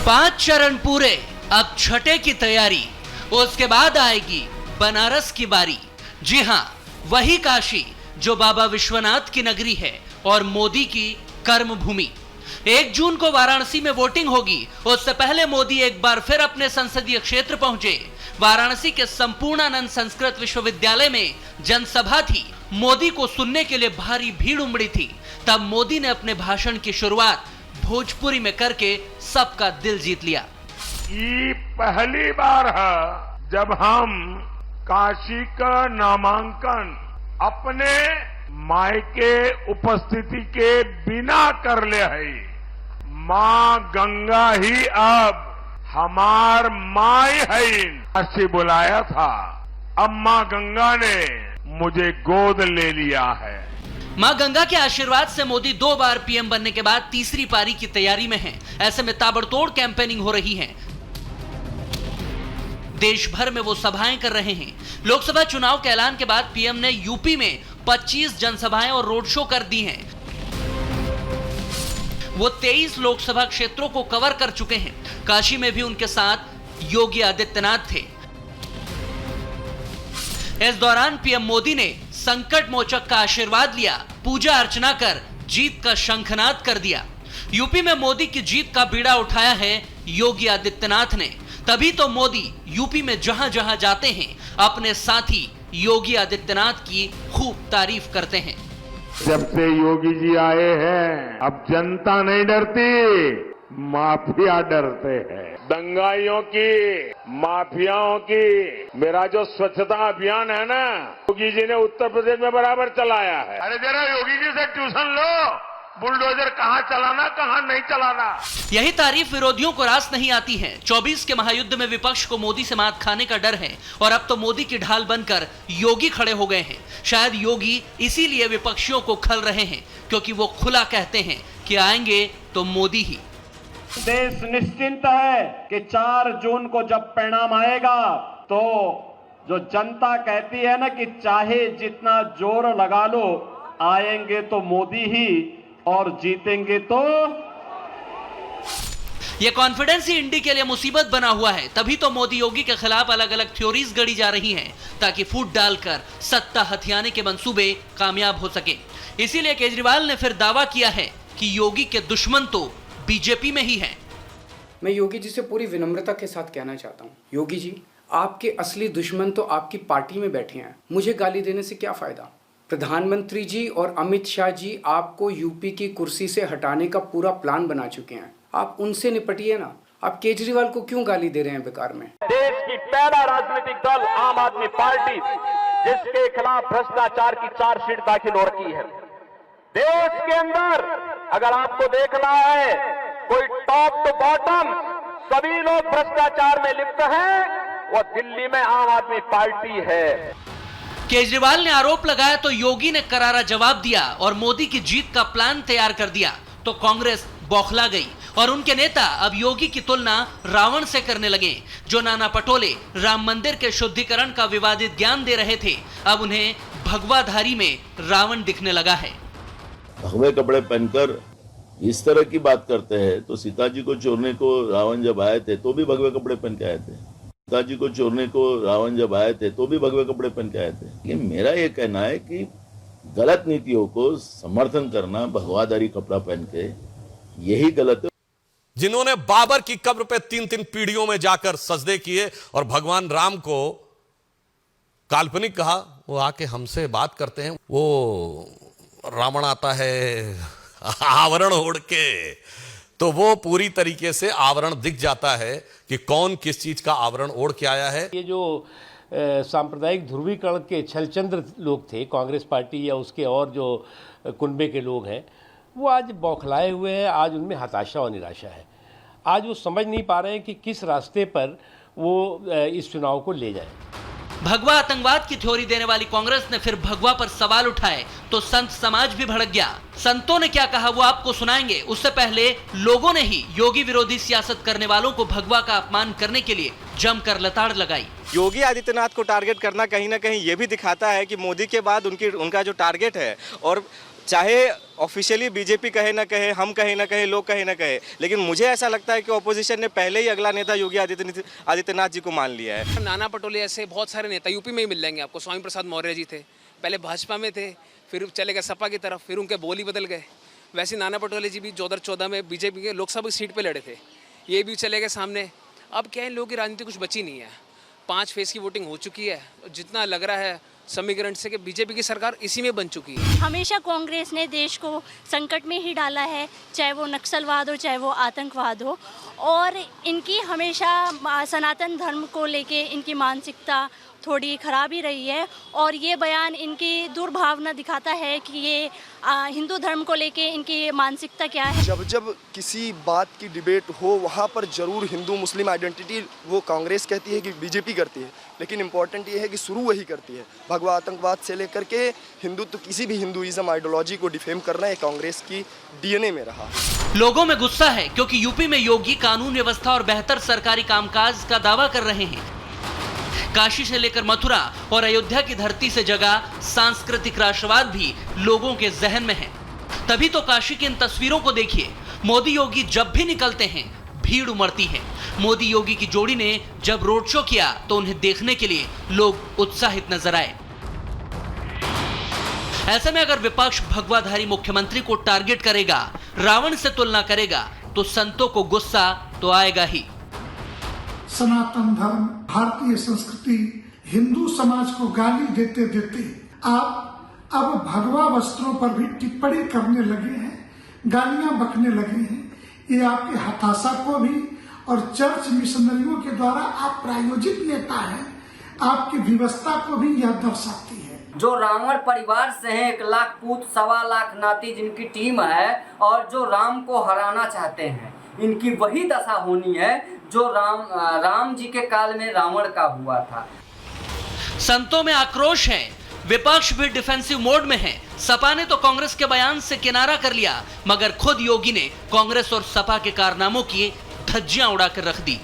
5 चरण पूरे, अब छठे की तैयारी। उसके बाद आएगी बनारस की बारी। जी हां, वही काशी जो बाबा विश्वनाथ की नगरी है और मोदी की कर्म भूमि। 1 जून को वाराणसी में वोटिंग होगी। उससे पहले मोदी एक बार फिर अपने संसदीय क्षेत्र पहुंचे। वाराणसी के संपूर्णानंद संस्कृत विश्वविद्यालय में जनसभा थी। मोदी को सुनने के लिए भारी भीड़ उमड़ी थी। तब मोदी ने अपने भाषण की शुरुआत भोजपुरी में करके सबका दिल जीत लिया। ये पहली बार है जब हम काशी का नामांकन अपने मायके उपस्थिति के बिना कर ले है। मां गंगा ही अब हमार माई है। काशी बुलाया था, अब मां गंगा ने मुझे गोद ले लिया है। मां गंगा के आशीर्वाद से मोदी 2 बार पीएम बनने के बाद तीसरी पारी की तैयारी में हैं। ऐसे में ताबड़तोड़ कैंपेनिंग हो रही है। देश भर में वो सभाएं कर रहे हैं। लोकसभा चुनाव के ऐलान के बाद पीएम ने यूपी में 25 जनसभाएं और रोड शो कर दी हैं। वो 23 लोकसभा क्षेत्रों को कवर कर चुके हैं। काशी में भी उनके साथ योगी आदित्यनाथ थे। इस दौरान पीएम मोदी ने संकट मोचक का आशीर्वाद लिया, पूजा अर्चना कर जीत का शंखनाद कर दिया। यूपी में मोदी की जीत का बीड़ा उठाया है योगी आदित्यनाथ ने। तभी तो मोदी यूपी में जहां जहां जाते हैं अपने साथी योगी आदित्यनाथ की खूब तारीफ करते हैं। जब से योगी जी आए हैं अब जनता नहीं डरती, माफिया डरते हैं। दंगाइयों की, माफियाओं की। मेरा जो स्वच्छता अभियान है ना, योगी जी ने उत्तर प्रदेश में बराबर चलाया है। अरे जरा योगी जी से ट्यूशन लो, बुलडोजर कहां चलाना कहां नहीं चलाना। यही तारीफ विरोधियों को रास नहीं आती है। 24 के महायुद्ध में विपक्ष को मोदी से मात खाने का डर है और अब तो मोदी की ढाल बनकर योगी खड़े हो गए हैं। शायद योगी इसीलिए विपक्षियों को खल रहे हैं, क्योंकि वो खुला कहते हैं कि आएंगे तो मोदी ही। देश निश्चिंत है कि 4 जून को जब परिणाम आएगा तो जो जनता कहती है ना कि चाहे जितना जोर लगा लो, आएंगे तो मोदी ही और जीतेंगे तो। यह कॉन्फिडेंस ही इंडी के लिए मुसीबत बना हुआ है। तभी तो मोदी योगी के खिलाफ अलग अलग थ्योरीज गढ़ी जा रही हैं, ताकि फूट डालकर सत्ता हथियाने के मंसूबे कामयाब हो सके। इसीलिए केजरीवाल ने फिर दावा किया है कि योगी के दुश्मन तो बीजेपी में ही हैं। मैं योगी जी से पूरी विनम्रता के साथ कहना चाहता हूँ, योगी जी, आपके असली दुश्मन तो आपकी पार्टी में बैठे हैं। मुझे गाली देने से क्या फायदा। प्रधानमंत्री जी और अमित शाह जी आपको यूपी की कुर्सी से हटाने का पूरा प्लान बना चुके हैं। आप उनसे निपटिए ना। आप केजरीवाल को क्यों गाली दे रहे हैं बेकार में। देश की पहला राजनीतिक दल आम आदमी पार्टी, जिसके खिलाफ भ्रष्टाचार की चार्जशीट दाखिल हो रही है। देश के अंदर अगर आपको देखना है, कोई टॉप टू बॉटम सभी लोग भ्रष्टाचार में लिप्त हैं, वो दिल्ली में आम आदमी पार्टी है। केजरीवाल ने आरोप लगाया तो योगी ने करारा जवाब दिया और मोदी की जीत का प्लान तैयार कर दिया। तो कांग्रेस बौखला गई और उनके नेता अब योगी की तुलना रावण से करने लगे। जो नाना पटोले राम मंदिर के शुद्धिकरण का विवादित ज्ञान दे रहे थे, अब उन्हें भगवाधारी में रावण दिखने लगा है। भगवे कपड़े पहनकर इस तरह की बात करते हैं तो सीता जी को चोरने को रावण जब आए थे तो भी भगवे कपड़े पहन के आए थे। सीता जी को चोरने को रावण जब आए थे तो भी भगवे कपड़े पहन के आए थे। ये मेरा ये कहना है कि गलत नीतियों को समर्थन करना भगवाधारी कपड़ा पहन के, यही गलत है। जिन्होंने बाबर की कब्र पे 3-3 पीढ़ियों में जाकर सजदे किए और भगवान राम को काल्पनिक कहा, वो आके हमसे बात करते हैं। वो रावण आता है आवरण ओढ़ के, तो वो पूरी तरीके से आवरण दिख जाता है कि कौन किस चीज का आवरण ओढ़ के आया है। ये जो सांप्रदायिक ध्रुवीकरण के छलचंद्र लोग थे कांग्रेस पार्टी या उसके और जो कुनबे के लोग हैं, वो आज बौखलाए हुए हैं। आज उनमें हताशा और निराशा है। आज वो समझ नहीं पा रहे हैं कि किस रास्ते पर वो इस चुनाव को ले जाए। भगवा आतंकवाद की थ्योरी देने वाली कांग्रेस ने फिर भगवा पर सवाल उठाए तो संत समाज भी भड़क गया। संतों ने क्या कहा वो आपको सुनाएंगे। उससे पहले लोगों ने ही योगी विरोधी सियासत करने वालों को भगवा का अपमान करने के लिए जमकर लताड़ लगाई। योगी आदित्यनाथ को टारगेट करना कहीं ना कहीं ये भी दिखाता है कि मोदी के बाद उनका जो टारगेट है और चाहे ऑफिशियली बीजेपी कहे ना कहे, हम कहे ना कहे, लोग कहे ना कहे, लेकिन मुझे ऐसा लगता है कि ऑपोजिशन ने पहले ही अगला नेता योगी आदित्यनाथ जी को मान लिया है। नाना पटोले ऐसे बहुत सारे नेता यूपी में ही मिल जाएंगे आपको। स्वामी प्रसाद मौर्य जी थे, पहले भाजपा में थे, फिर चले गए सपा की तरफ, फिर उनके बोली बदल गए। वैसे नाना पटोले जी भी 2014 में बीजेपी के लोकसभा सीट पे लड़े थे, ये भी चले गए सामने। अब क्या है, लोगों की राजनीति कुछ बची नहीं है। 5 फेज की वोटिंग हो चुकी है। जितना लग रहा है समीकरण से कि बीजेपी की सरकार इसी में बन चुकी है। हमेशा कांग्रेस ने देश को संकट में ही डाला है, चाहे वो नक्सलवाद हो, चाहे वो आतंकवाद हो। और इनकी हमेशा सनातन धर्म को लेके इनकी मानसिकता थोड़ी खराब ही रही है। और ये बयान इनकी दुर्भावना दिखाता है कि ये हिंदू धर्म को लेके इनकी मानसिकता क्या है। जब जब किसी बात की डिबेट हो वहाँ पर जरूर हिंदू मुस्लिम आइडेंटिटी वो कांग्रेस कहती है कि बीजेपी करती है, लेकिन इम्पॉर्टेंट ये है कि शुरू वही करती है। भगवा आतंकवाद से लेकर के हिंदुत्व, किसी भी हिंदुइज्म आइडियोलॉजी को डिफेम करना है कांग्रेस की डीएनए में रहा। लोगों में गुस्सा है क्योंकि यूपी में योगी कानून व्यवस्था और बेहतर सरकारी कामकाज का दावा कर रहे हैं। काशी से लेकर मथुरा और अयोध्या की धरती से जगा सांस्कृतिक राष्ट्रवाद भी लोगों के जहन में है। तभी तो काशी की इन तस्वीरों को देखिए। मोदी योगी जब भी निकलते हैं भीड़ उमड़ती है। मोदी योगी की जोड़ी ने जब रोड शो किया तो उन्हें देखने के लिए लोग उत्साहित नजर आए। ऐसे में अगर विपक्ष भगवाधारी मुख्यमंत्री को टारगेट करेगा, रावण से तुलना करेगा, तो संतों को गुस्सा तो आएगा ही। सनातन धर्म, भारतीय संस्कृति, हिंदू समाज को गाली देते देते आप अब भगवा वस्त्रों पर भी टिप्पणी करने लगे हैं, गालियां बकने लगे हैं। ये आपके हताशा को भी और चर्च मिशनरियों के द्वारा आप प्रायोजित नेता हैं, आपकी विवशता को भी यह दर्शाती है। जो रावण परिवार से हैं, 1 लाख पूत 1.25 लाख नाती जिनकी टीम है, और जो राम को हराना चाहते हैं, इनकी वही दशा होनी है जो राम जी के काल में रावण का हुआ था। संतों में आक्रोश है, विपक्ष भी डिफेंसिव मोड में है। सपा ने तो कांग्रेस के बयान से किनारा कर लिया, मगर खुद योगी ने कांग्रेस और सपा के कारनामों की धज्जियां उड़ाकर रख दी।